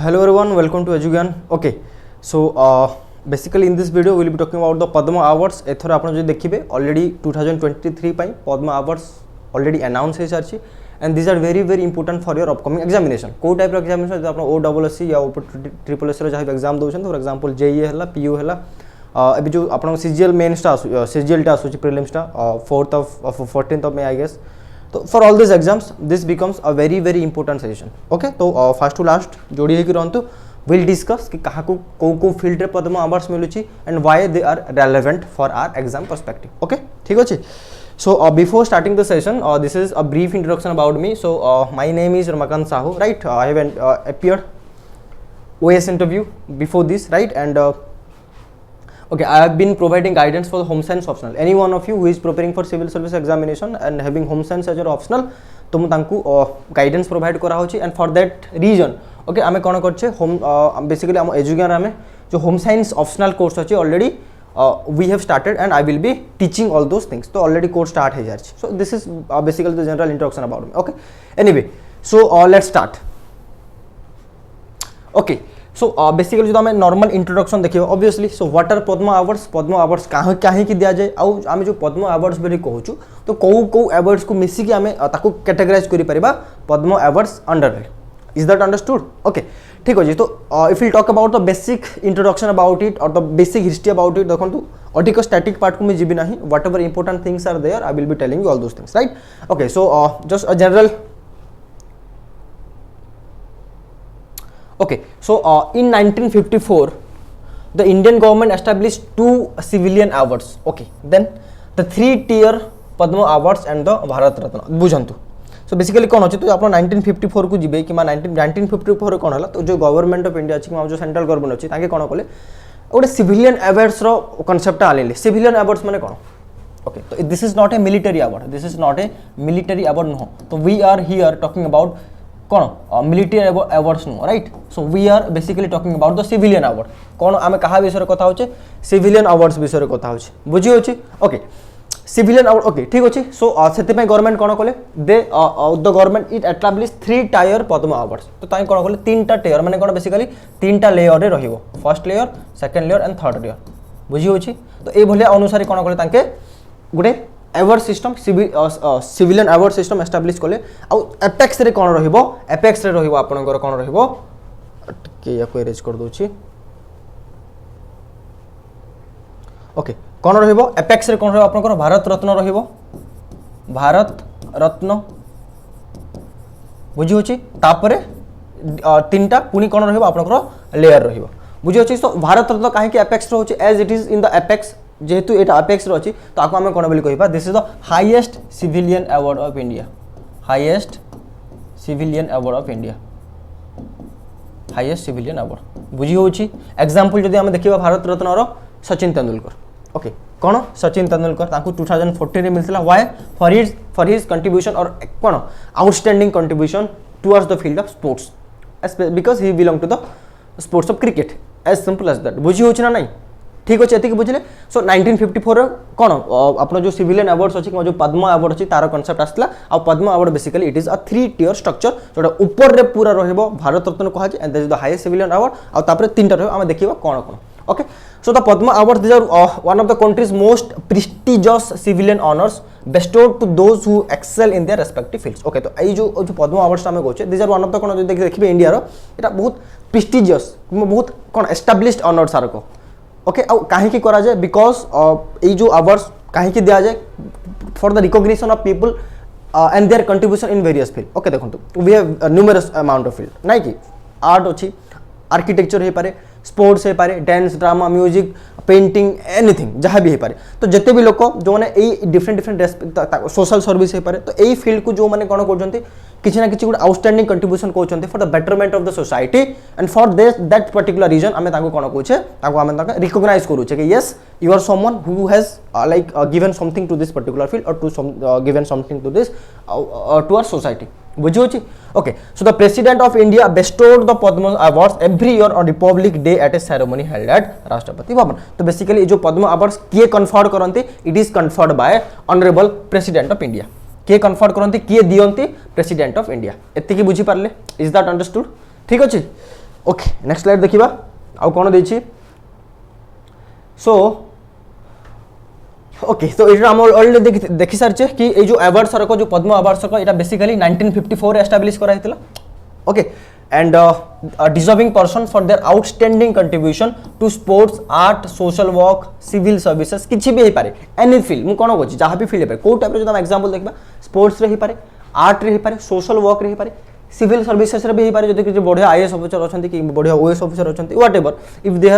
Hello everyone, welcome to EduGyan. Okay, so basically in this video we will be talking about the Padma Awards. एथर आपण जो देखिबे already 2023 पई Padma Awards already announce है सारछि and these are very important for your upcoming examination. को type रो examination जो आपण OSSC या triple S रो जहा exam दोछन for example JEE हला PU हला अभी जो आपण CGL मेंस टा CGL टा आसुछि प्रीलिम्स टा 14th of May I guess. तो for all this exams this becomes a very important session. Okay, तो फर्स्ट टू लास्ट जोड़ी होकर रहतु. विल डिस्कस कि क्या को फील्ड रे पद्मा अवार्ड्स मिलुची and why they are relevant for our exam perspective. Okay, ठीक अच्छे. So before starting the session this is a brief introduction about me. So my name is Ramakant Sahu, right. I have appeared OS interview before this, right? And okay, I have been providing guidance for the home science optional. Any one of you who is preparing for civil service examination and having home science as your optional, तो मैं तांकु guidance provide करा होची. And for that reason okay आमे कोन करछे home basically हम education आमे जो होम साइंस ऑप्शनल कोर्स अछि already we have started and I will be teaching all those things. तो ऑलरेडी कोर्स स्टार्ट हो जाछि. So this is basically the general introduction about me. Okay, anyway so let's start. Okay, so basically जो आम normal introduction देखिए obviously. So what are Padma awards कहीं दिया जाए आउ आम जो पद्मा अवार्ड्स बोली कहूँ तो कौ अवार्ड्स को मिसिकी आम ताको कैटेगराइज करि परिबा Padma awards under. Is that understood? Okay, ठीक अच्छे. तो if will talk about the basic introduction about it or the basic history about it. देखो अधिक स्टैटिक पार्ट को मुझे जीवी ना. Whatever important things are there I will be telling you all those things, right. Okay, so just a general. Okay, so in 1954 the Indian government established two civilian awards. Okay, then the 3-tier Padma Awards and the Bharat Ratna. बुझंतु. So basically कौन होची तो आपण 1954 को जिबे कि 1954 कोन हला तो जो government of India अछि जो सेंट्रल गवर्नमेंट अछि ताके कोन कोले ओडे सिविलियन अवार्ड्स रो कांसेप्ट आलेले. सिविलियन अवार्ड्स माने कोन? ओके, तो this is not a military award. This is not a military award no. तो we are here talking about कौन military awards no, right. So we are basically talking about the civilian award. कौन आम क्या विषय कथा होचे? Civilian awards विषय कथा होचे. बुझी होची? Okay, civilian award. ओके, ठीक अच्छे. सो से गवर्नमेंट कौन कले दे the government it establish 3-tier Padma awards. तो ताई कौन कले 3टा टेयर माने कौन बेसिकली 3टा लेयर रे रहिबो. First layer, second layer and third layer. बुझी होची? तो ए भलिया अनुसार कौन कले तांके गुटे award system civilian award system establish कले. आउ एपेक्स रे कौन रहिबो? एपेक्स रे रहिबो आपनकर कौन रहिबो के या को अरेंज कर दोछि. ओके, कौन रहिबो? एपेक्स रे कौन रहिबो आपनकर भारत रत्न रहिबो. भारत रत्न बुझी होछि. तापरे 3टा पुनी कौन रहिबो आपनकर लेयर रहिबो. बुझी होछि. सो भारत रत्न काहे कि एपेक्स रे होछि as it is in the apex. जेहेतु एटा अपेक्स रो अछि तो आको हमें कोन बोली कहिबा this is the highest civilian award of India. Highest civilian award of India. Highest civilian award बुझी होछि. एग्जांपल जदि हम देखिबा भारत रत्न रो सचिन तेंदुलकर. ओके, कोन सचिन तेंदुलकर ताकू 2014 रे मिलथिला. व्हाई? फॉर हिज कंट्रीब्यूशन और कोन outstanding contribution towards the field of sports because he belong to the sports of cricket. As simple as that. बुझी होछि ना नहीं? ठीक अच्छे, एतिक बुझिले. सो 1954 कौन आपन जो सिविलियन अवार्ड्स अच्छी जो पद्मा अवार्ड अच्छी तार कॉन्सेप्ट आसला. आ Padma award basically it is a 3-tier structure जोटा ऊपर रे पूरा रहइबो भारत रत्न कहा जाय and this is the highest civilian award. आ तापर 3टा रहइबो. हम देखिबा कोन कोन. Okay, so the Padma awards this are one of the countries most prestigious civilian honours bestowed to those who excel in their respective fields. Okay, तो এই जो पद्मा अवार्ड्स हम कहछे this are one of the कोन जो देखिबे इंडिया रो एटा बहुत प्रेस्टिजियस बहुत कोन एस्टैब्लिश्ड ऑनर्स आर को. ओके, आउ काहे की करा जाए बिकॉज ए जो अवार्ड्स काहे की दिया जाए for the recognition of people and their contribution in various field. Okay, देखो we have numerous amount of field नाइ कि आर्ट अछि, आर्किटेक्चर हे पारे, स्पोर्ट्स हे पारे, dance, drama, music, painting, anything जहाँ भी हे पारे. तो जिते भी लोक जो मैंने डिफरेंट सोशल सर्विस हे पारे. तो यही फील्ड को जो मैंने कौन कर किसी ना किसी गोटे आउटस्टैंडिंग कंट्रीब्यूशन कहते for the betterment of the society and for that particular reason आम कौन कहे रिकॉग्नाइज करूचे कि yes you are someone who has like given something to this particular field or to given something to this to our society. बुझी होची. Okay, so the president of India bestowed the Padma awards every year on Republic Day at a ceremony held at Rashtrapati भवन. तो basically जो Padma awards किए conferred करते it is conferred bye honourable president of India. किए conferred करते किए दियंती president of India. एतिकी बुझी Parle. Is that understood? ठीक अच्छे. ओके नेक्स्ट स्लाइड देखिबा आउ कोन देछि सो ओके तो ये हम ऑलरेडी देखि सारछे कि ये जो अवार्ड सरक जो पद्म अवार्ड सरक এটা बेसिकली 1954 एस्टैब्लिश करा हितला okay and deserving person for their outstanding contribution to sports art social work civil services किछि भी हे पारे एनी फील्ड मु कोन कहछि जहां भी फील्ड हे पारे को टाइप रे जो हम एग्जांपल देखबा स्पोर्ट्स रे हे पारे आर्ट रे हे पारे सोशल वर्क रे हे पारे सिविल सर्विसेस रे भी हे पारे जदि कि बढ़िया आईएएस ऑफिसर अछंती कि बढ़िया ओएस ऑफिसर अछंती whatever if they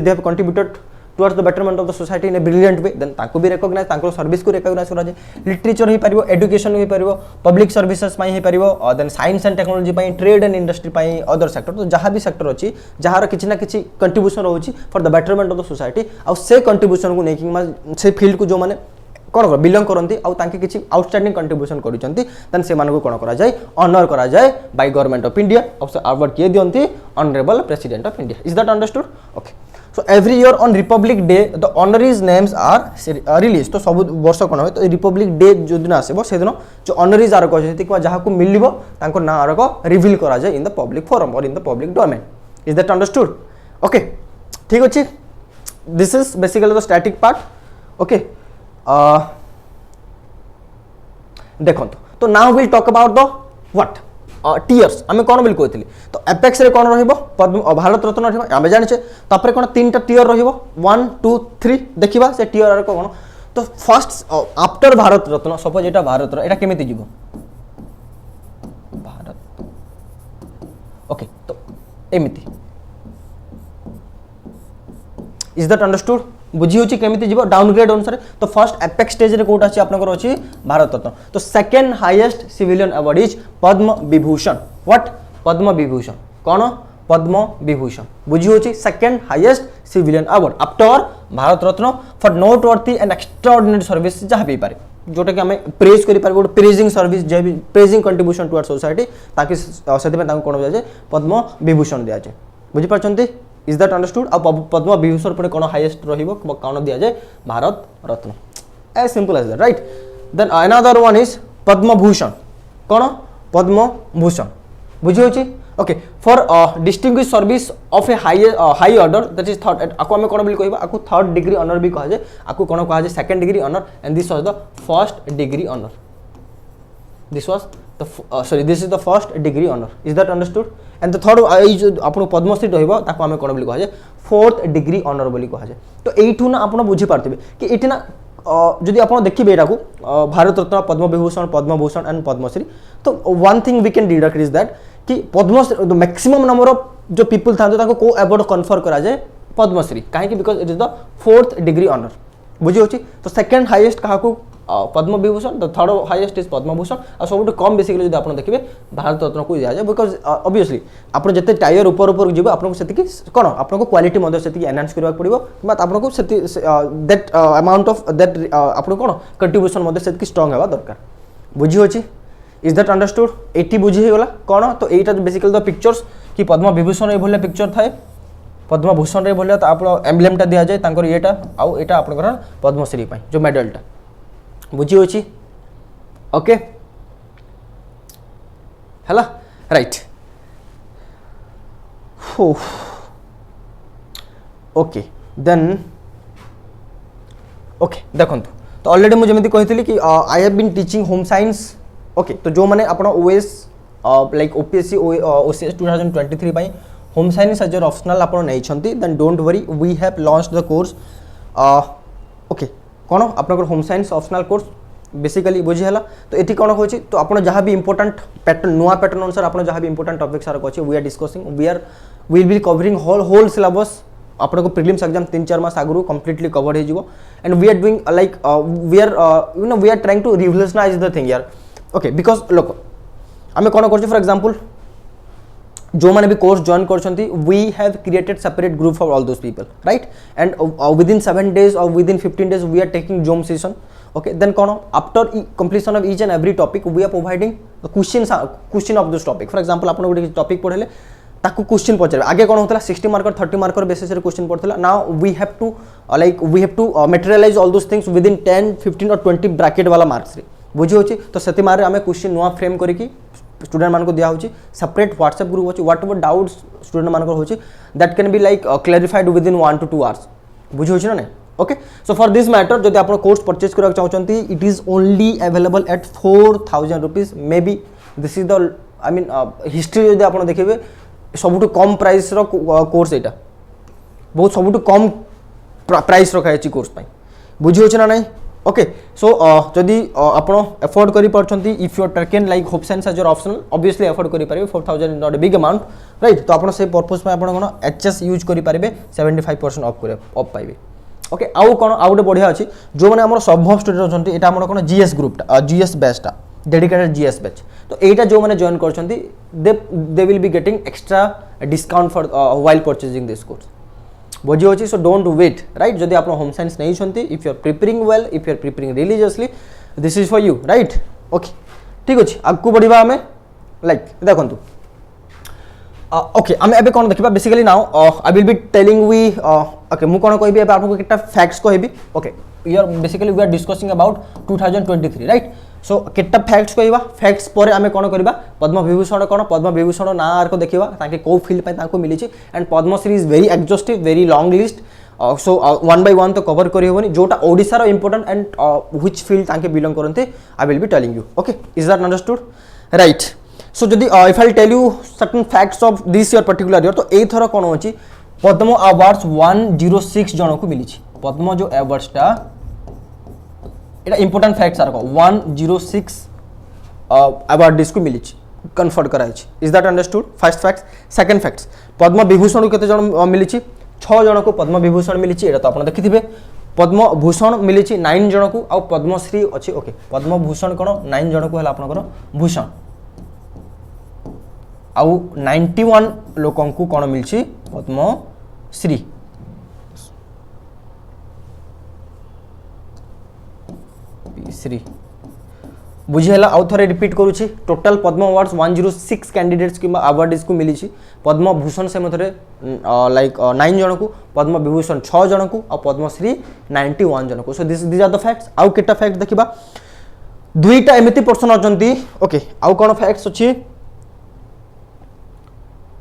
have contributed towards the betterment of the society in a brilliant way then ताको भी recognize ताको सर्विस को recognize करा जे लिटरेचर हे परिबो एजुकेशन हे परिबो पब्लिक सर्विसेज पई हे परिबो और देन साइंस एंड टेक्नोलॉजी पई ट्रेड एंड इंडस्ट्री पई अदर सेक्टर तो जहां भी सेक्टर अछि जहार किछि ना किछि कंट्रीब्यूशन रहउछि for the betterment of the society आ से कंट्रीब्यूशन को नेकी से फील्ड को जो माने कोन बिलोंग करंती आ तांके किछि आउटस्टैंडिंग कंट्रीब्यूशन करिसंती देन से मानको कोन करा जाय ऑनर करा जाय बाय गवर्नमेंट ऑफ इंडिया और अवार्ड किए दियंती honourable president of India is that understood okay so every year on republic day the honorees names are released तो सब वर्ष कोन होय तो रिपब्लिक डे जो दिन आसेबो से दिन जो honorees आर कहते कि जहा को मिलिबो तांको ना आर को रिवील करा जाय इन द पब्लिक फोरम और in the public domain is that understood okay ठीक अछि this is basically the static part okay देखो तो now will talk about the what tears आमे कोन बिल कहतली तो एपेक्स रे कोन रहिबो पद्म भारत रत्न रहिबो आमे जानि छे तापर कोन तीनटा टीयर रहिबो 1 2 3 देखिबा से टीयर आर कोन तो फर्स्ट आफ्टर भारत रत्न सपोज एटा भारत रो एटा केमिति जिवो भारत ओके तो एमिति इज दैट अंडरस्टूड बुझी होची केमिति जीवो डाउनग्रेड अनुसार तो फर्स्ट एपेक्स स्टेज रे कोटा अछि आपनकर अछि भारत रत्न तो second highest civilian award is Padma Vibhushan what Padma Vibhushan कोन पद्म विभूषण बुझी होची second highest civilian award after Bharat Ratna for noteworthy and extraordinary service जहां भी पारे जोटा कि हमें प्रेज करि पारे प्रेजिंग सर्विस जे भी प्रेजिंग कंट्रीब्यूशन टुवर्ड्स सोसाइटी ताकि सेति में ताको कोन दिया जे पद्म विभूषण दिया जे बुझी परछंती इज दैट अंडरस्टूड अब पद्म विभूषण पर कोन हाईएस्ट रहिबो कोन दिया जाय Bharat Ratna as simple as that right then another one is Padma Bhushan कोन पद्म भूषण बुझी होची okay for distinguish service of a high order that is third आको हमें कोन बिल कहबा आको थर्ड डिग्री ऑनर भी कहा जाय आको कोन कहा जाय second degree honour and this was the first degree honour this was this is the first degree honor is that understood and the third आपन पद्मश्री रहइबो ताको हमें कोन बोली कहा जाय फोर्थ डिग्री ऑनर बोली कहा जाय तो एठू ना आपन बुझी पारथिबे कि एठी ना जदि आपन देखिबे एटाको भारत रत्न पद्म विभूषण पद्म भूषण एंड पद्मश्री तो one thing we can deduct is that कि Padmashri the maximum number of जो पीपल थांतो ताको को अवार्ड कन्फर करा जाय पद्मश्री काहे कि because it is the fourth degree honour बुझी होची तो सेकंड हाईएस्ट कहा को Padma Vibhushan the third highest is Padma Bhushan और सब कम बेसिकली जब आप देखिए भारत रत्न को दिया जाए बिकॉज ऑब्वियसली आप जिते टायर ऊपर ऊपर जीव आपको से कौन आपको क्वालिटी से एनहांस करने पड़ो आपको दैट अमाउंट ऑफ दैट आपको कौन कंट्रीब्यूशन से स्ट्रांग होगा दरकार बुझी होची इज दैट अंडरस्टूड 80 बुझी होगला कौन तो यहीटा बेसिकली द पिक्चर्स कि पद्म विभूषण ये पिक्चर थाए पद्म भूषण रे बोले तो आप एम्ब्लेमटा दिया जाए तांकर येटा आउ एटा आपनकर पद्मश्री पई जो मेडलटा बुझी होची ओके हला राइट ओके देन ओके देखंतु तो ऑलरेडी मुझे जेमिति कहितली कि I have been teaching home science okay तो जो माने आपण ओएस लाइक ओपीएससी ओसीएस 2023 पई होम साइंस एज ऑप्शनल आपण नै छंती then don't worry we have launched the course okay कोन आपनकर home science optional course basically बुझी हला तो एथि कोन होची तो आपण जहां भी इंपोर्टेंट पैटर्न नुवा पैटर्न अनुसार आपण जहां भी इंपोर्टेंट टॉपिक सारा कोची we are discussing we will be covering whole syllabus आपण को प्रीलिम्स एग्जाम 3-4 मास आगु कंप्लीटली कवर हे जिवो and we are doing like we are you know we are trying to revolutionize the thing यार okay because लोक आमे कोन करछु फॉर एग्जांपल जो माने भी कोर्स जॉइन करछंती we have created separate group for all those people right and within 7 days or within 15 days we are taking zoom session okay then kono after completion of each and every topic we are providing the question of this topic for example आपन गोटे topic पढले ताकू question पचर आगे कोन होतला 60 marker 30 marker basis रे question पड़थला now we have to materialize all those things within 10 15 और 20 ब्रैकेट वाला मार्क्स रे बुझी होची तो सेति मारे हमें क्वेश्चन नुवा फ्रेम करी की स्टूडेंट मान को दिया होची सेपरेट व्हाट्सएप ग्रुप होची व्हाट एवर डाउट्स स्टूडेंट मान को होची that can be like clarified within 1 to 2 hours बुझी होची ना नहीं okay so for this matter जदि आप कोर्स परचेज करबा चाहउचंती it is only available at 4000 rupees maybe this is the I mean history जदि आप देखिबे सबुठु कम प्राइस रो कोर्स एटा बहुत सबुठु कम प्राइस रखा है कोर्स पाई बुझी होची ना नहीं ओके सो जदि आप एफोर्ड करि परछंती if you are taken like home science as your optional obviously afford करि पारिबे 4000 is not a big amount right तो आप से पर्पस में आप कोन एचएस यूज करि पारिबे 75% ऑफ करे ऑफ पाइबे ओके आउ कोन आउ गोटे बढ़िया अछि जो माने हमर संभव स्टूडेंट अछंती एटा हमर कोन जीएस ग्रुप जीएस बैच टा डेडिकेटेड जीएस बैच तो एटा जो माने जॉइन करछंती they will be getting extra discount for while purchasing this course बुझी होची सो डोंट वेट राइट जदि आप होम साइंस नहीं छंती if you are preparing well if you are preparing religiously this is for you right okay ठीक अछि आगु बढ़िबा हमें लाइक देखंतु ओके आम एबे कोन देखिबा basically now I will be telling we okay मु कोन कहबी एबे आपको किटा फैक्ट्स कहबी okay we are basically we are discussing about 2023 right so किटा फैक्ट्स कहबा फैक्ट्स परे आमे कोन करबा पद्म विभूषण कोन पद्म विभूषण ना आर को देखिबा ताके को फील्ड पे ताको मिली छि and Padmashri is very exhaustive very long list so 1 by 1 तो कवर करी होबनी जोटा ओडिसा रो इंपोर्टेंट एंड व्हिच फील्ड ताके बिलोंग करनते I will be telling you okay is that understood right so जदि if I tell you certain facts of this year particular year तो एई थरा कोन होची पद्म अवार्ड्स 106 जन को मिली छि पद्म जो अवार्ड्स टा एटा इंपोर्टेंट फैक्ट्स आर को 106 अवार्ड्स को मिली छि कन्फर्ड कराई छि is that understood first fact second facts Padma Vibhushan को केते जन मिली छि 6 जन को पद्म विभूषण मिली छि एटा तो आपण देखिथिबे पद्म भूषण मिली छि 9 जन को आ पद्मश्री अछि ओके पद्म भूषण कोन 9 जन को हला आपनकर भूषण आउ 91 लोकन को कोन मिलछि पद्मश्री श्री बुझी हला आउ थरे रिपीट करूछि टोटल पद्म अवार्ड्स 106 कैंडिडेट्स किबा अवार्डीज को मिली छि पद्म भूषण से मथरे लाइक 9 जन को पद्म विभूषण 6 जन को आ पद्मश्री 91 जन को so this are the facts आउ केटा फैक्ट देखिबा दुईटा एमिति पर्सन अछंती ओके आउ कोन फैक्ट्स अछि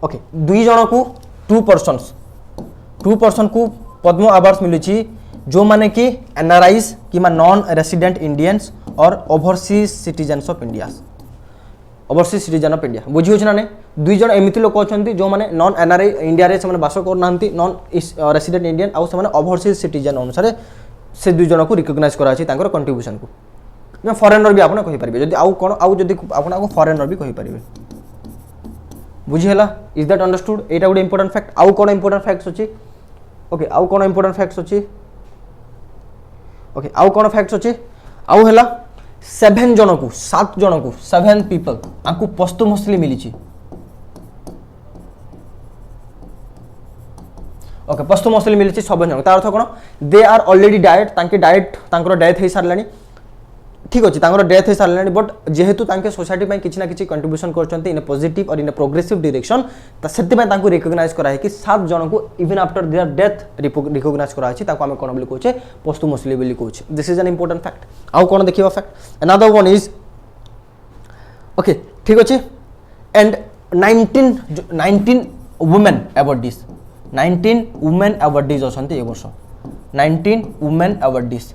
ओके दुई जन को 2 पर्सन को पद्म अवार्ड्स मिली छि जो माने कि एनआरआईज किमा नॉन रेसिडेंट इंडियंस और overseas citizens of India overseas citizen of India बुझी होछ ना ने दुई जन एमिति लोक अछंती जो माने नॉन एनआरआई इंडिया रे से माने बास कर नांती नॉन रेसिडेंट इंडियन आ से माने ओवरसीज सिटीजन अनुसार से दुई जन को रिकॉग्नाइज करा छि तांकर कंट्रीब्यूशन को मैं फॉरेनर भी आपन कहि परिबे जदी आउ कोन आउ जदी आपन को फॉरेनर भी कहि परिबे बुझी हला is that understood Etah good important fact आउ कोन इंपोर्टेंट फैक्ट्स अछि ओके आउ कोन इंपोर्टेंट फैक्ट्स अछि ओके आउ कोन फैक्ट्स अछि आउ हला 7 जन को 7 पीपल आकु पोस्टमोस्टली मिली छि ओके पोस्टमोस्टली मिली छि 7 जन तार अर्थ कोन दे आर ऑलरेडी डाइड तांके डाइड तांकर डेथ हे सारलानी ठीक अछि तांकर डेथ हे सारलानी बट जेहेतु तांके सोसाइटी पय किछि ना किछि कंट्रीब्यूशन करचंती इन अ पॉजिटिव और इन अ प्रोग्रेसिव डायरेक्शन त सेति पय तांको रिकॉग्नाइज करा है कि 7 जन को even after their death recognise करा अछि ताको हम कोन बोली कहूचे पोस्टमोस्टली बोली कहूचे this is an important fact आउ कोन देखिबा fact another one is okay ठीक अछि and 19 women awardees 19 women awardees अछंती ए वर्ष 19 women awardees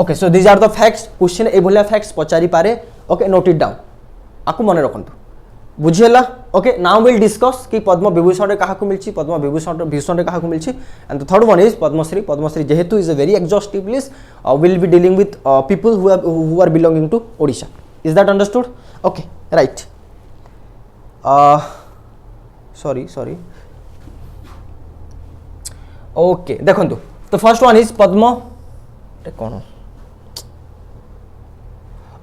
okay so these are the facts question ए भलिया फैक्ट्स पचारी पारे ओके नोट इट डाउन आकु मने रखंतु बुझियला ओके नाउ विल डिस्कस कि पद्म विभूषण रे काहा को मिलछि पद्म विभूषण रे काहा को मिलछि and the third one is Padma Shri जेहेतु is a very exhaustive list will be dealing with people who are belonging to Odisha is that understood okay right sorry okay देखंतु the first one is Padma कोन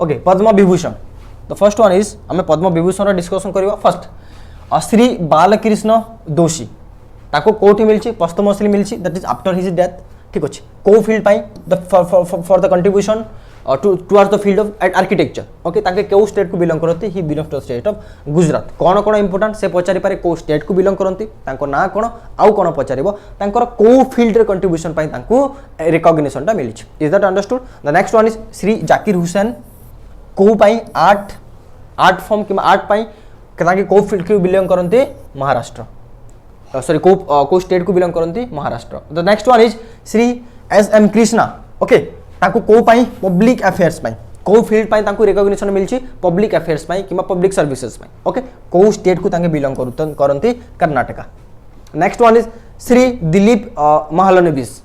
okay Padma Vibhushan the first one is हमें Padma Vibhushan discussion करबा first Shri Balkrishna Doshi ताको कोठी मिलछि पद्मश्री मिलछि that is after his death ठीक अछि को फील्ड पाई the for the contribution towards the field of architecture okay ताके केउ स्टेट को बिलोंग करते ही belong to state of Gujarat कोन कोन इंपोर्टेंट से पचारि पारे को स्टेट को बिलोंग करंती तांको ना कोन आउ कोन पचारिबो तांकर को फील्ड रे कंट्रीब्यूशन पाई तांको रिकॉग्निशन ता मिलिछ is that understood the next one is Shri Zakir Hussain को पाई आर्ट आर्ट फॉर्म कि आर्ट पाई ताके को फील्ड को बिलोंग करते महाराष्ट्र सॉरी को स्टेट को बिलोंग करते Maharashtra the next one is Shri S M Krishna okay ताको को पाई पब्लिक अफेयर्स पाई को फील्ड पाई ताको रिकॉग्निशन मिलची पब्लिक अफेयर्स पाई किबा पब्लिक सर्विसेज पाई ओके को स्टेट को ताके बिलोंग करते Karnataka next one is Shri Dilip Mahalanabis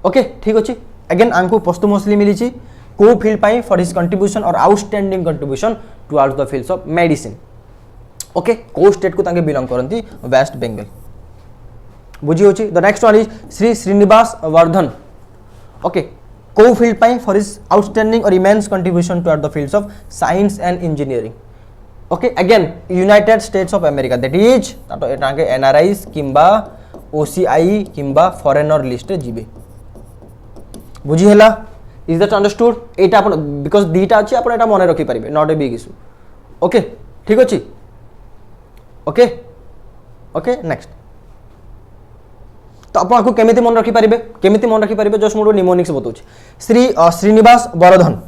okay ठीक अच्छे अगेन आंको पोस्टुमसली मिली को फील्ड पाई फॉर हिज कंट्रीब्यूशन और outstanding contribution towards the fields of medicine okay को स्टेट को ताके बिलोंग करती वेस्ट बेंगल बुझी होची the next one is Shri Srinivas Vardhan okay को फील्ड पाई फॉर हिज आउटस्टैंडिंग और immense contribution towards the fields of science and engineering okay again United states of America that is ताके एनआरआईज किंबा ओसीआई किंबा फॉरेनर लिस्ट रे जिबे बुझी हैला इज दैट अंडरस्टूड एटा आपण बिकॉज़ दीटा अछि आपण एटा मने रखि परिबे not a big issue okay ठीक अछि ओके ओके नेक्स्ट तो आपको केमिति मन रखि परिबे जस्ट मोर निमोनिक्स बताउछि श्री श्रीनिवास वर्धन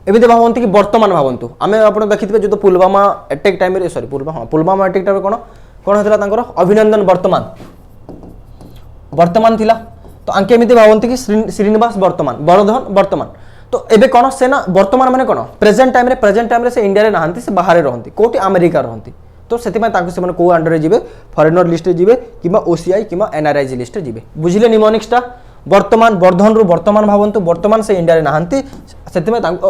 एमिति भावंती कि वर्तमान भावंतु आमे आपण देखिथिबे जो पुलवामा अटैक टाइम रे सॉरी पुलवामा अटैक टाइम कोन कोन हेतला तांकर अभिनंदन वर्तमान थिला तो आंके एमिति भावंती कि श्रीनिवास वर्तमान वर्धन वर्तमान तो एबे कोन से ना वर्तमान माने कोन प्रेजेंट टाइम रे से इंडिया रे नहंती से बाहर रहंती कोटी अमेरिका रहंती तो से को अंडर रे जिबे फॉरेनर लिस्ट रे जिबे किबा ओसीआई किबा एनआरआई लिस्ट रे जिबे बुझिले निमोनिक्स टा वर्तमान वर्धन रु वर्तमान भावंतु वर्तमान से इंडिया रे नहंती से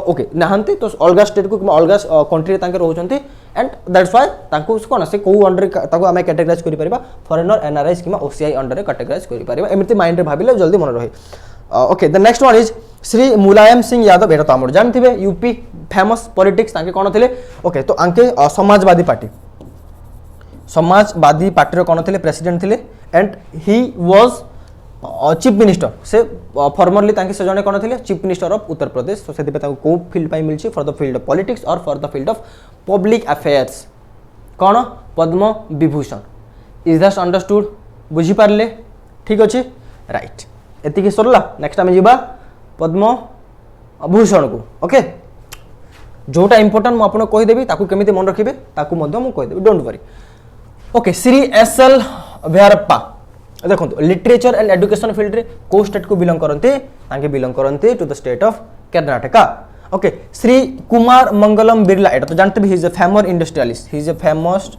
ओके नहंती तो अलगा स्टेट को किबा अलगा कंट्री रे तांके रहउचंती एंड दैट्स व्हाई तांको कोन से को अंडर ताको आमे कैटेगराइज करि परिबा फॉरेनर एनआरआई किबा ओसीआई अंडर रे कैटेगराइज करि परिबा एमिति माइंड रे भाबिले जल्दी मन रहे okay the next one is Shri Mulayam Singh Yadav एटा तो हमर जानथिबे यूपी फेमस पॉलिटिक्स तांके कोन थिले ओके तो आंके समाजवादी पार्टी रो कोन थिले प्रेसिडेंट थिले and he was chief minister से फॉर्मरली तांके से जने कोन थिले chief minister of Uttar Pradesh तो सेति पे ताको को फील्ड पाई मिलची for the field of politics और for the field of public affairs कोन Padma Vibhushan is that understood बुझी पारले ठीक अछि राइट एति के सरला नेक्स्ट हम जिबा पद्म भूषण को ओके जोटा इंपोर्टेंट मु आपन कहि देबी ताकू केमिति मन रखिबे ताकू मध्य मु कहि देबी don't worry okay Shri S L Bhyrappa देखो लिटरेचर एंड एजुकेशन फील्ड रे को स्टेट को बिलोंग करते to the state of Karnataka okay Shri Kumar Mangalam Birla एटा तो जानते भी he is a famous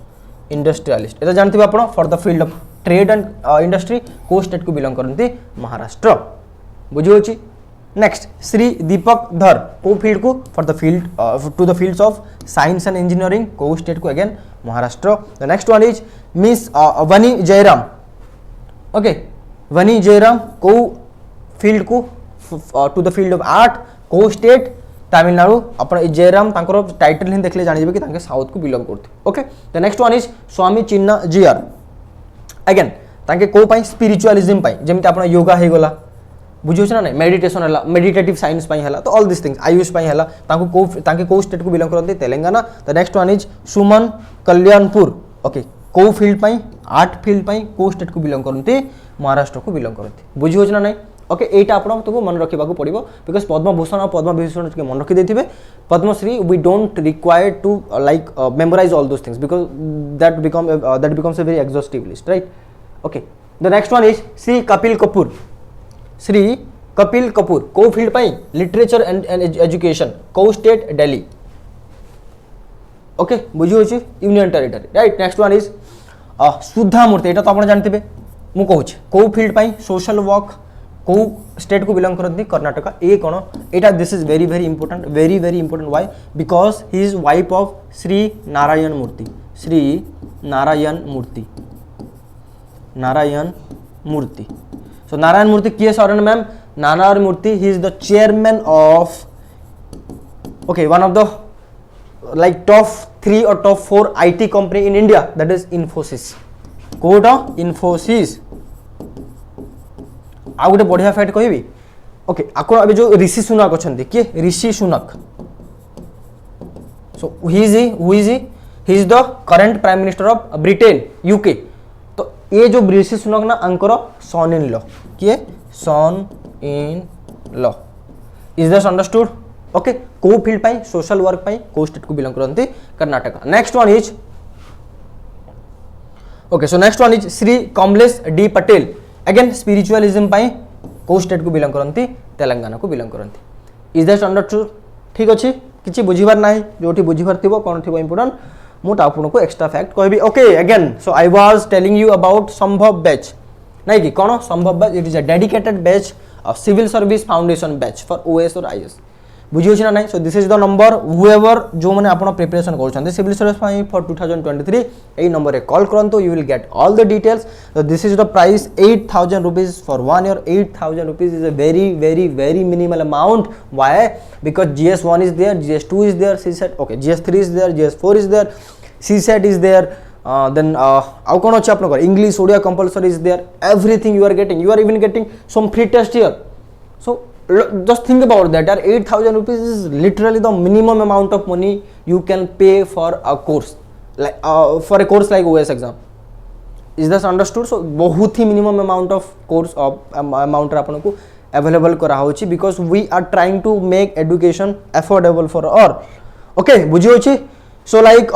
industrialist एटा जानते भी आपण for the field of trade and industry को स्टेट को बिलोंग करते महाराष्ट्र बुझी होची नेक्स्ट श्री दीपक धर को फील्ड को for the field to the fields of science and engineering को स्टेट को again Maharashtra the next one is miss Vani Jairam okay Vani Jairam को फील्ड को to the field of art को स्टेट तमिलनाडु अपन जयराम तांकर टाइटल हिं देखले जानि जेबे कि तांके साउथ को बिलोंग करते okay the next one is Swami Chinna Jeeyar again तांके को पाई स्पिरिचुअलिज्म पाई जेमति आपण योगा हे गला बुझियो ना नहीं मेडिटेशन हला मेडिटेटिव साइंस पाई हला तो ऑल दिस थिंग्स आयुष पाई हला तांके को स्टेट को बिलोंग करते Telangana the next one is Suman Kalyanpur okay को फील्ड पाई आर्ट फील्ड पाई को स्टेट को बिलोंग करते महाराष्ट्र को बिलोंग करते बुझियो ना नहीं ओके एटा आपण तुमको मन रखिबा को पड़िबो बिकॉज़ पद्म भूषण और पद्म विभूषण के मन रखि देथिबे Padma Shri we don't require to like memorise all those things because that becomes a very exhaustive list right okay the next one is Shri Kapil Kapoor को फील्ड पाई लिटरेचर एंड एजुकेशन को स्टेट दिल्ली ओके बुझी होची union territory right next one is Sudha Murty एटा तो आपण जानथिबे मु कहूची को फील्ड पाई सोशल वर्क को स्टेट को बिलोंग करती कर्नाटका ए कोन एटा this is very very important why because he is wife of Shri Narayana Murthy so Narayana Murthy किए sorry ma'am Narayana Murthy he is the chairman of okay one of the like top 3 or top 4 IT company in India that is Infosys code Infosys आ गोटे बढ़िया fact कहबी okay आको अबे जो ऋषि सुनक अछंती के Rishi Sunak so he is the current prime minister of Britain UK तो ये जो ऋषि सुनक ना अंकर सन इन लॉ के son in law is this understood okay को फील्ड पाई सोशल वर्क पाई को स्टेट को बिलोंग करती Karnataka next one is okay so next one is Shri Kamlesh D Patel again spiritualism पाई को स्टेट को बिलोंग करती तेलंगाना को बिलोंग करती इज दैट अंडरस्टूड ठीक अच्छे किसी बुझीबार ना जो बुझीबार थी कौन थी इंपोर्टेंट मुझे आपको एक्स्ट्रा फैक्ट कहबी okay again so I was telling you about Sambhav batch नहीं कि कौन Sambhav batch it is a dedicated batch of civil service foundation batch for OS और आईएएस बुझी ना नहीं so this is the number however जो मैंने आप प्रिपरेशन कर सिविल सर्विस फॉर 2023 यही नंबर रे कॉल करंतु you will get all the details so this is the price 8,000 rupees for 1 year 8,000 rupees is a very very very minimal amount why because GS1 is there GS2 is there CSET okay GS3 is there GS4 is there CSET is there then आउ कौन अच्छे आप English Odia compulsory is there everything you are even getting some free test here so just think about that 8,000 rupees is literally the minimum amount of money you can pay for a course like for a course like OS exam is this understood so बहुत ही minimum amount of course amount आपन को available करा होची because we are trying to make education affordable for all okay बुझी होची so like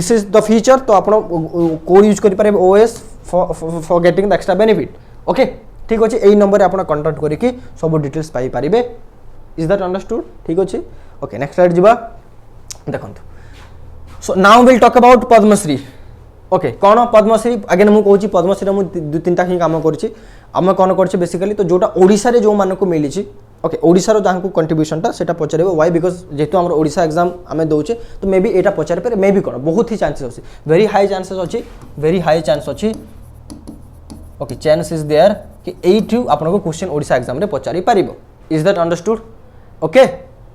this is the feature तो आपन code use करि पारे OS for getting the extra benefit okay ठीक अच्छे यही नंबर आप कंटाक्ट करके सब डिटेल्स पाई पारिबे इज दैट अंडरस्टूड ठीक अच्छे ओके नेक्स्ट स्लाइड जीवा देखो so now will talk about Padma Shri okay कौन पद्मश्री अगेन मुझे कहूँ पद्मश्री मुझे 2-3टा ही काम करें आम कौन कर बेसिकली तो जोटा ओडिशा रे जो मानक मिली ओके ओडिशार जहाँ को कंट्रीब्यूशनटा से पचारे वाई बिकज जेहतु आम ओडिशा एग्जाम आम दौचे तो मे बी एटा पचारे पारे मे बी कौन बहुत ही चांसेस अच्छे वेरी हाई चांसेस अच्छी वेरी हाई चांस अच्छी ओके चांस इज देयर कि एठू आपको क्वेश्चन ओडिशा एग्जाम रे पचारि पारिबो is that understood okay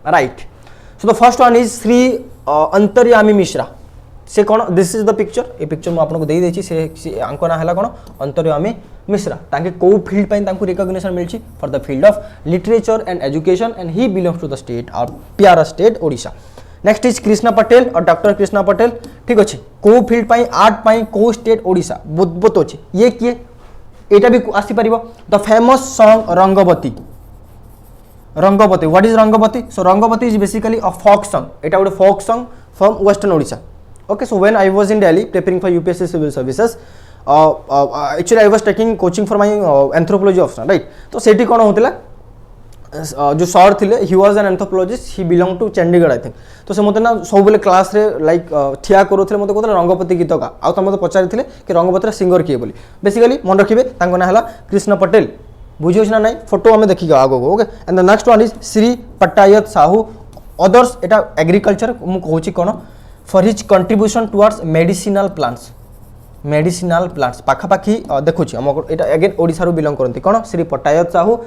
right so the first one is Shri Antaryami Mishra से कौन दिस इज द पिक्चर ए पिक्चर मुझे आपको दे देछि से आंक ना है कौन अंतर्यामी मिश्रा ताके को फील्ड पाई तांको रिकॉग्निशन मिलछि for the field of literature and education and he belongs to the state और प्यारा state Odisha next is Krishna Patel और डॉक्टर कृष्णा पटेल ठीक अच्छे को फील्ड पाई आर्ट पाई को स्टेट ओडिशा बहुत अच्छे ये किए एटा भी आसी परिबो the famous song Rangabati Rangabati what is Rangabati so Rangabati is basically a folk song एटा गोटे folk song from western Odisha okay so when I was in Delhi preparing for UPSC civil services actually I was taking coaching for my anthropology option right तो सेठी कोन होतिला जो sir थे he was an anthropologist he belong to Chandigarh I think तो से मत ना सब बेले क्लास रे लाइक ठिया करूले मत कहते रंगपति गीत गा आ तो मत पचारि कि रंगपतिर सिंगर किए बोली बेसिकली मन रखिए तांको ना हला कृष्ण पटेल बुझी ना नहीं फोटो आम देखिए आगे okay and the next one is Shri Patayat Sahu others एटा एग्रीकल्चर मु कहूची कोन for his contribution towards medicinal plants पाखापाखी देखुची एटा अगेन ओडिसा रो बिलोंग करती कोन श्री पट्टायत साहू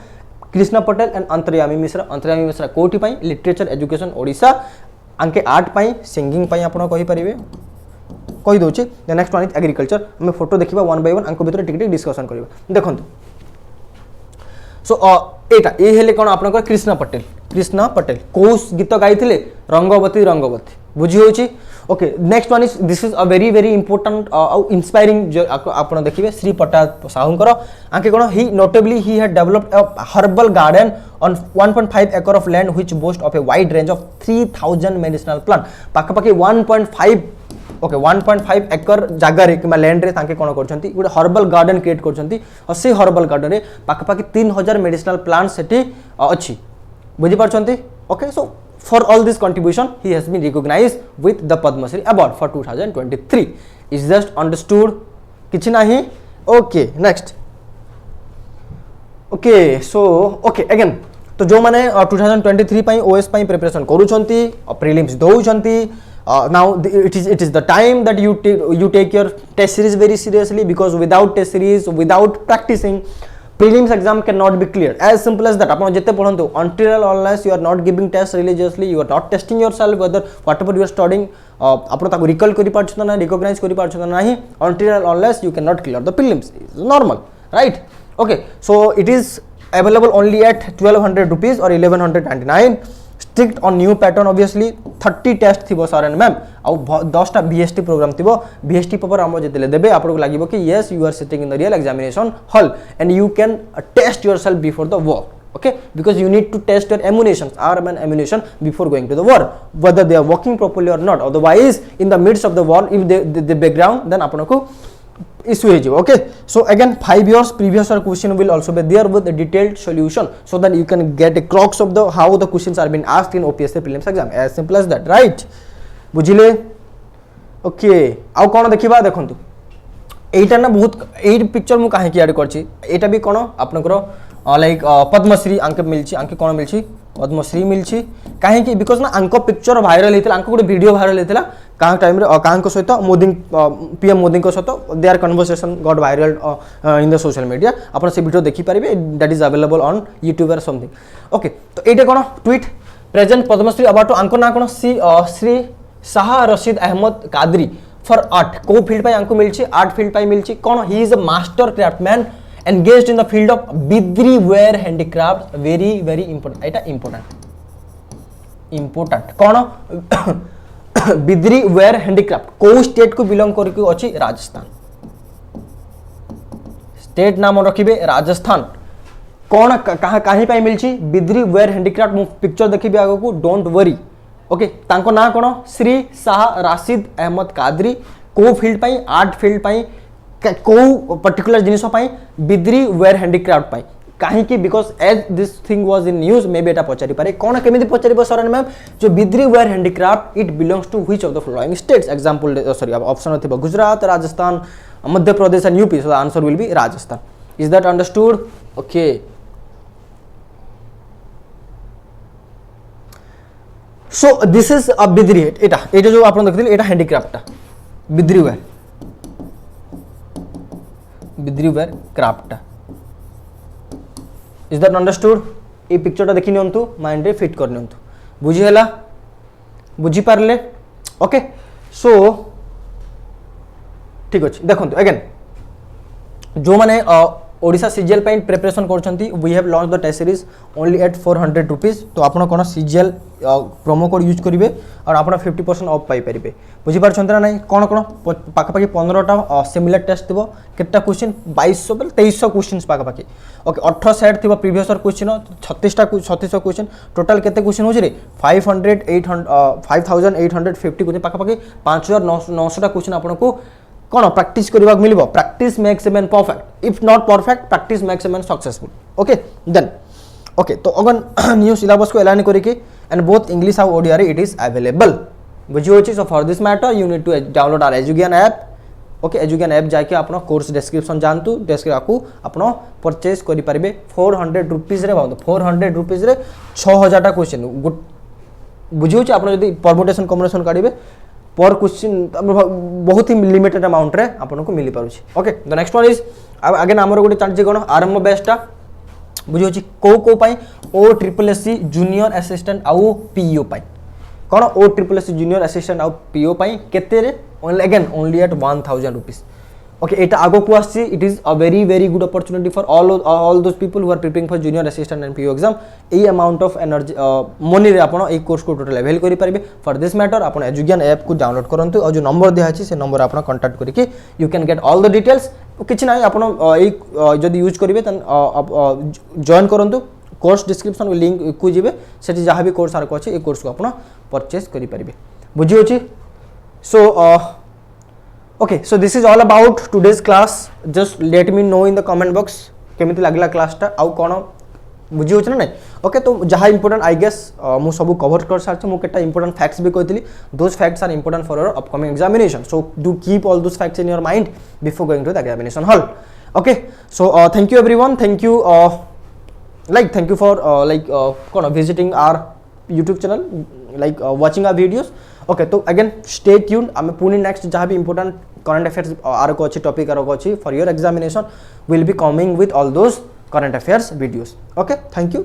कृष्ण पटेल एंड अंतर्यामी मिश्रा कोटी पाई लिटरेचर एजुकेशन ओडिशा आंके आर्ट पाई सिंगिंग पाई आपण कहि परिबे कहि दोचे the next one is agriculture हम फोटो देखिबा वन बाय वन आंको भितर टिक डिस्कशन करबा देखंतु सो एटा ए हेले कोन आपनकर कृष्ण पटेल कोस गीत गाइथिले रंगवती बुझी होची okay next one is this is a very very important inspiring जो आपण देखिबे श्री पट्टायत साहूंकर आंके कोन he notably he had developed a herbal garden on 1.5 acre of land which boasts of a wide range of 3,000 medicinal plant पाखापाखी 1.5 एकर जगार कि land रे तांके कोन करछंती गोटे हर्बल गार्डन क्रिएट करछंती और से हर्बल गार्डन रे पाखापाखी 3,000 मेडिसिनल प्लांट्स सेठी अछि बुझी पारछंती okay so for all this contribution he has been recognized with the Padma Shri award for 2023 is just understood किछि नाही okay next okay so okay again तो जो माने 2023 पाई OS पाई प्रिपरेशन करूछंती प्रीलिम्स दउछंती now it is the time that you take your test series very seriously because without test series without practicing prelims exam cannot be cleared as simple as that आपण जते पढंतु until unless you are not giving test religiously you are not testing yourself whether whatever you are studying आपण ताको recall करि पारछ ना recognise करि पारछ ना नाही until unless you cannot clear the prelims is normal right okay so it is available only at 1200 rupees or 1199 strict on new pattern obviously 30 test थिबो sir and ma'am आउ 10टा बीएसटी प्रोग्राम थिबो BST paper हम जेतेले देबे आपको लागिबो कि yes you are sitting in the real examination hall and you can test yourself before the work okay, because you need to test your ammunition, arm and ammunition before going to the war, whether they are working properly or not. Otherwise in the midst of the war, if the background, then apanako issue है जो, okay. So again 5 years previous year question will also be there with a detailed solution, so that you can get a crux of the how the questions are being asked in OPSC prelims exam, as simple as that, right? बुझिले, okay. आउ कौन देखिबा देखंतु एटा ना बहुत eight picture मु काहे कि add करछि, एटा भी कोन आपनकर लाइक पद्मश्री अंक मिलछि, अंक कोन मिलछि पद्मश्री मिलछि काहे कि बिकॉज ना अंक पिक्चर वायरल हेतिला, अंक गोटे वीडियो वायरल हेतिला का टाइम रे कांक सहित मोदी पीएम मोदी को सहित their conversation got viral in the social media, आपण से वीडियो देखि परिबे, that is available on YouTube और समथिंग, ओके. तो एटा कोन ट्वीट प्रेजेंट पद्मश्री अवार्ड अंक ना कोन श्री शाह रशीद अहमद कादरी फॉर आर्ट, को फील्ड पाई अंक मिलछि, आर्ट फील्ड पाई मिलछि कोन, he is a master craftsman engaged in the field of bidri ware handicraft, very very important, eta important कोन बिद्री वेयर हैंडीक्राफ्ट को स्टेट को बिलोंग करके अछि, राजस्थान स्टेट नाम रखिबे राजस्थान, कोन कहा काहे पाई मिलछि बिद्री वेयर हैंडीक्राफ्ट, मु पिक्चर देखिबे आगो को, डोंट वरी, ओके. तांको ना कोन श्री शाह राशिद अहमद कादरी, को फील्ड पाई आर्ट फील्ड पाई, को पर्टिकुलर जिनिस पाई बिद्री वेयर हैंडीक्राफ्ट पाई, काहे कि because as this thing was in news, may be एटा पचारि पारे कोन केमिति पचारिबो सरन मैम, जो Bidri ware handicraft it belongs to which of the following states, example sorry option थिबो Gujarat, Rajasthan, Madhya Pradesh and UP, so the answer will be Rajasthan. Is that understood, okay. So this is a Bidri, एटा जो आपण देखथिले एटा handicraft Bidri ware, Bidri ware craft. Is that understood, A picture देखि नियंतु, mind रे fit कर नियंतु, बुझी हला, बुझी पारले, ओके. सो ठीक अछि, देखंतु अगेन जो माने ओडिशा सीजीएल पाइन प्रिपरेशन करछंती, we have launch the test series only at 400 rupees, तो आपण कोन सीजीएल प्रोमो कोड यूज करिवे और आपण 50% ऑफ पाई परिबे, बुझी पारछंती ना नहीं, कोन कोन पाका पाकी 15टा सिमिलर टेस्ट दिबो, केटा क्वेश्चन 2200 बल 2300 क्वेश्चंस पाका पाकी, ओके. 18 सेट थिबो previous year question, 3600 question, total केते क्वेश्चन होछि रे 5850 क्वेश्चन पाका पाकी 5900 क्वेश्चन आपण को कोन प्रैक्टिस करबा मिलबो, practice makes a man perfect, if not perfect practice makes a man successful, okay. Then okay, तो अगन न्यू सिलेबस को एलाइन करके एंड बोथ इंग्लिश और ओडिया रे इट इज अवेलेबल, बुझी होछि. So for this matter you need to download our Edugyan app, okay. Edugyan app जाके आपन course description जानतु, डेस्क्रिप्शन आपन परचेज करि परिबे 400 रुपीस रे, बांधो 400 रुपीस रे 6000 टा क्वेश्चन, बुझी होछि. आपन यदि परमुटेशन कॉम्बिनेशन काढिबे पर क्वेश्चन बहुत ही लिमिटेड अमाउंट रे आपन को मिली पारुछि, okay. The next one is again हमर गोटे चार्ज कोन आरंभ बेस्टा, बुझी होछि को पाई OSSC जूनियर असिस्टेंट आउ पीओ पाई, कोन OSSC जूनियर असिस्टेंट आउ पीओ पाई केते रे, again only at 1000 rupees, okay. एटा आगो को आसी, it is a very good opportunity for all those people who are preparing for junior assistant and PO exam. A amount of energy money रे आपण ए कोर्स को टोटल अवेल करि परिबे. For this matter आपण एजुज्ञान ऐप को download करंतु, और जो नंबर दिया अछि से नंबर आपण कांटेक्ट करके you can get all the details. किछि नाही आपण ए जदी यूज करिवे तन जॉइन करंतु, कोर्स डिस्क्रिप्शन लिंक को जिवे, सेठी जहां भी कोर्स आर को अछि ए कोर्स को आपण परचेज करि परिबे, बुझी होछि. सो okay, so this is all about today's class. Just let me know in the comment box केमिति लागला क्लास टा आउ कोन बुझी होछ ना नहीं, ओके. तो जहा इंपोर्टेंट आई गेस मु सब कवर कर सारछ, मु केटा इंपोर्टेंट फैक्ट्स भी कहतली, those facts are important for your upcoming examination, so do keep all those facts in your mind before going to the examination hall, okay. So thank you everyone, thank you for कोन visiting our YouTube channel, like watching our videos, okay. तो again stay tuned, आमे पुनी next जहाँ भी important current affairs are को अच्छी topic are को अच्छी for your examination will be coming with all those current affairs videos, okay. Thank you.